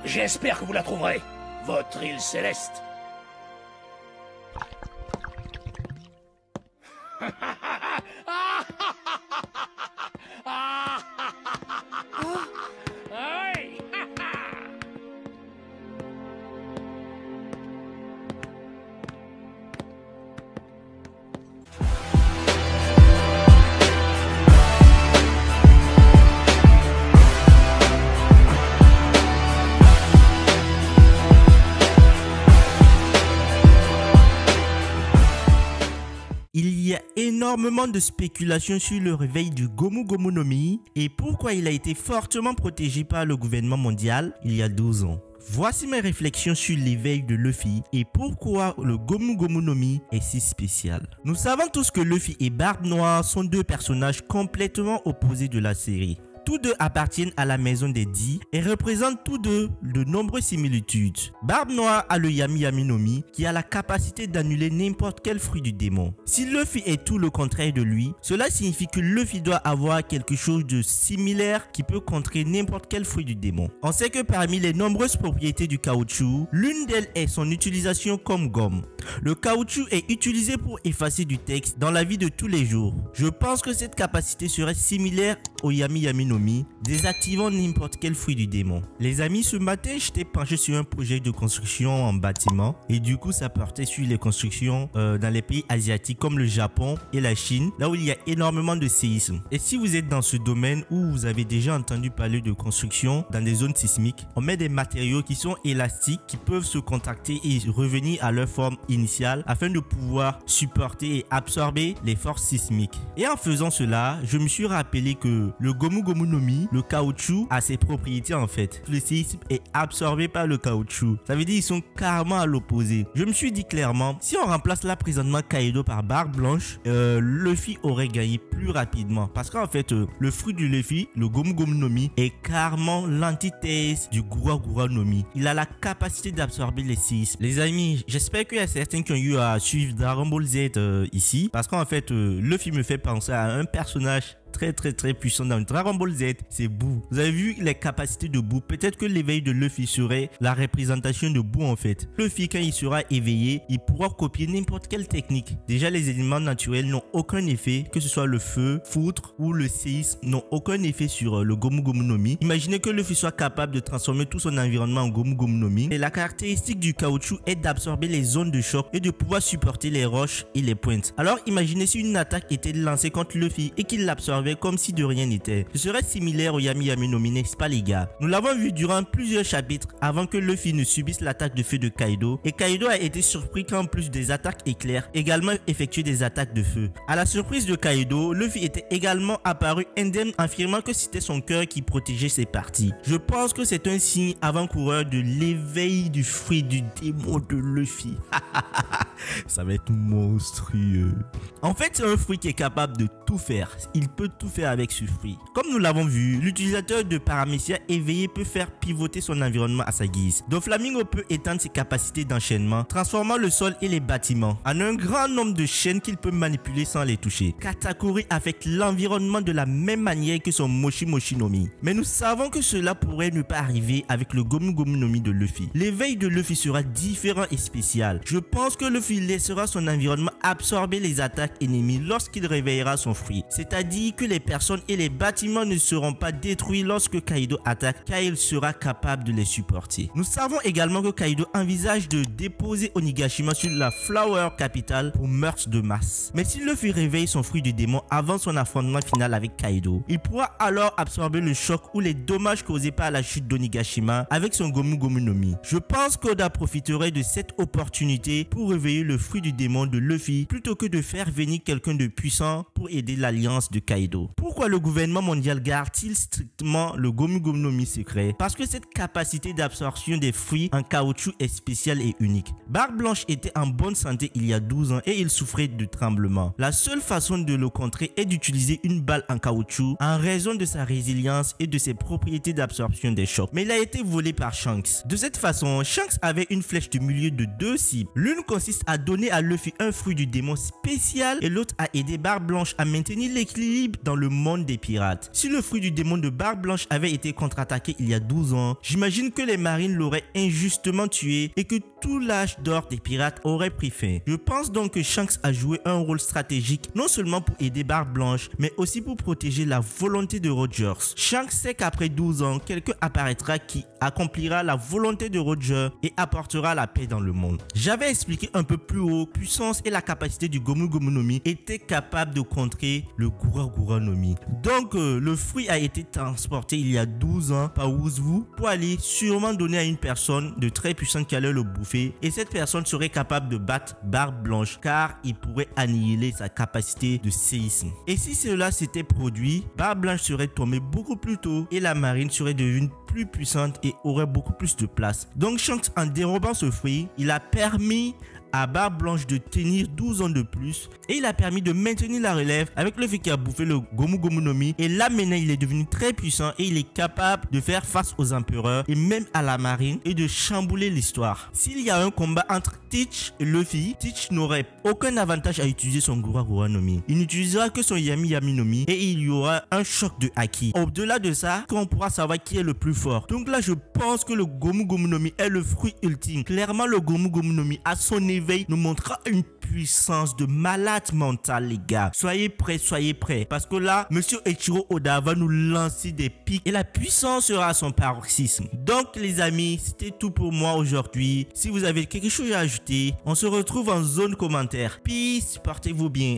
J'espère que vous la trouverez, votre île céleste. Il y a énormément de spéculations sur le réveil du Gomu Gomu no Mi et pourquoi il a été fortement protégé par le gouvernement mondial il y a 12 ans. Voici mes réflexions sur l'éveil de Luffy et pourquoi le Gomu Gomu no Mi est si spécial. Nous savons tous que Luffy et Barbe Noire sont deux personnages complètement opposés de la série. Tous deux appartiennent à la maison des Dix et représentent tous deux de nombreuses similitudes. Barbe Noire a le Yami Yami no Mi qui a la capacité d'annuler n'importe quel fruit du démon. Si Luffy est tout le contraire de lui, cela signifie que Luffy doit avoir quelque chose de similaire qui peut contrer n'importe quel fruit du démon. On sait que parmi les nombreuses propriétés du caoutchouc, l'une d'elles est son utilisation comme gomme. Le caoutchouc est utilisé pour effacer du texte dans la vie de tous les jours. Je pense que cette capacité serait similaire au Yami Yami no Mi, désactivant n'importe quel fruit du démon. Les amis, ce matin, j'étais penché sur un projet de construction en bâtiment et du coup, ça portait sur les constructions dans les pays asiatiques comme le Japon et la Chine, là où il y a énormément de séismes. Et si vous êtes dans ce domaine où vous avez déjà entendu parler de construction dans des zones sismiques, on met des matériaux qui sont élastiques, qui peuvent se contracter et revenir à leur forme initiale afin de pouvoir supporter et absorber les forces sismiques. Et en faisant cela, je me suis rappelé que le Gomu Gomu no Mi, le caoutchouc, a ses propriétés en fait. Le séisme est absorbé par le caoutchouc. Ça veut dire qu'ils sont carrément à l'opposé. Je me suis dit clairement, si on remplace là présentement Kaido par Barbe Blanche, Luffy aurait gagné plus rapidement. Parce qu'en fait, le fruit du Luffy, le Gomu Gomu no Mi, est carrément l'antithèse du Gura Gura no Mi. Il a la capacité d'absorber les séismes. Les amis, j'espère qu'il y a certains qui ont eu à suivre Dragon Ball Z ici. Parce qu'en fait, Luffy me fait penser à un personnage très puissant dans Dragon Ball Z, c'est Boo. Vous avez vu les capacités de Boo. Peut-être que l'éveil de Luffy serait la représentation de Boo en fait. Luffy, quand il sera éveillé, il pourra copier n'importe quelle technique. Déjà, les éléments naturels n'ont aucun effet, que ce soit le feu, foudre ou le séisme, n'ont aucun effet sur le Gomu Gomu no Mi. Imaginez que Luffy soit capable de transformer tout son environnement en Gomu Gomu no Mi. Et la caractéristique du caoutchouc est d'absorber les zones de choc et de pouvoir supporter les roches et les pointes. Alors, imaginez si une attaque était lancée contre Luffy et qu'il l'absorbait comme si de rien n'était. Ce serait similaire au Yami Yami no Mi, n'est-ce pas les gars? Nous l'avons vu durant plusieurs chapitres avant que Luffy ne subisse l'attaque de feu de Kaido et Kaido a été surpris qu'en plus des attaques éclairs, également effectué des attaques de feu. À la surprise de Kaido, Luffy était également apparu indemne, affirmant que c'était son cœur qui protégeait ses parties. Je pense que c'est un signe avant-coureur de l'éveil du fruit du démon de Luffy. Ça va être monstrueux. En fait, c'est un fruit qui est capable de tout faire. Il peut tout faire avec ce fruit. Comme nous l'avons vu, l'utilisateur de Paramecia éveillé peut faire pivoter son environnement à sa guise. Doflamingo peut étendre ses capacités d'enchaînement, transformant le sol et les bâtiments en un grand nombre de chaînes qu'il peut manipuler sans les toucher. Katakuri affecte l'environnement de la même manière que son Moshi Moshi no Mi. Mais nous savons que cela pourrait ne pas arriver avec le Gomu Gomu no Mi de Luffy. L'éveil de Luffy sera différent et spécial. Je pense que Luffy laissera son environnement absorber les attaques ennemies lorsqu'il réveillera son fruit. C'est-à-dire que les personnes et les bâtiments ne seront pas détruits lorsque Kaido attaque, car il sera capable de les supporter. Nous savons également que Kaido envisage de déposer Onigashima sur la Flower Capital pour meurtre de masse. Mais si Luffy réveille son fruit du démon avant son affrontement final avec Kaido, il pourra alors absorber le choc ou les dommages causés par la chute d'Onigashima avec son Gomu Gomu no Mi. Je pense qu'Oda profiterait de cette opportunité pour réveiller le fruit du démon de Luffy plutôt que de faire venir quelqu'un de puissant pour aider l'alliance de Kaido. Pourquoi le gouvernement mondial garde-t-il strictement le Gomu Gomu no Mi secret? Parce que cette capacité d'absorption des fruits en caoutchouc est spéciale et unique. Barbe Blanche était en bonne santé il y a 12 ans et il souffrait de tremblements. La seule façon de le contrer est d'utiliser une balle en caoutchouc en raison de sa résilience et de ses propriétés d'absorption des chocs. Mais il a été volé par Shanks. De cette façon, Shanks avait une flèche de milieu de deux cibles. L'une consiste à donner à Luffy un fruit du démon spécial et l'autre a aidé Barbe Blanche à maintenir l'équilibre dans le monde des pirates. Si le fruit du démon de Barbe Blanche avait été contre-attaqué il y a 12 ans, j'imagine que les marines l'auraient injustement tué et que tout l'âge d'or des pirates aurait pris fin. Je pense donc que Shanks a joué un rôle stratégique non seulement pour aider Barbe Blanche, mais aussi pour protéger la volonté de Rogers. Shanks sait qu'après 12 ans, quelqu'un apparaîtra qui accomplira la volonté de Roger et apportera la paix dans le monde. J'avais expliqué un peu plus haut, puissance et la capacité du Gomu Gomu no Mi étaient capables de contrer le Gura Gura no Mi. Donc le fruit a été transporté il y a 12 ans par Woozoo pour aller sûrement donner à une personne de très puissante qui allait le bouffer, et cette personne serait capable de battre Barbe Blanche car il pourrait annihiler sa capacité de séisme. Et si cela s'était produit, Barbe Blanche serait tombée beaucoup plus tôt et la marine serait devenue plus puissante et aurait beaucoup plus de place. Donc Shanks, en dérobant ce fruit, il a permis à Barbe Blanche de tenir 12 ans de plus et il a permis de maintenir la relève avec le fait qu'il a bouffé le Gomu Gomu no Mi, et là maintenant il est devenu très puissant et il est capable de faire face aux empereurs et même à la marine et de chambouler l'histoire. S'il y a un combat entre Teach et Luffy, Teach n'aurait aucun avantage à utiliser son Gura Gura no Mi. Il n'utilisera que son Yami Yami no Mi et il y aura un choc de Haki. Au-delà de ça, on pourra savoir qui est le plus fort. Donc là je pense que le Gomu Gomu no Mi est le fruit ultime. Clairement le Gomu Gomu no Mi à son éveil nous montrera une puissance de malade mental, les gars. Soyez prêts, parce que là, Monsieur Eiichiro Oda va nous lancer des pics et la puissance sera à son paroxysme. Donc les amis, c'était tout pour moi aujourd'hui. Si vous avez quelque chose à ajouter, on se retrouve en zone commentaire. Peace, portez-vous bien.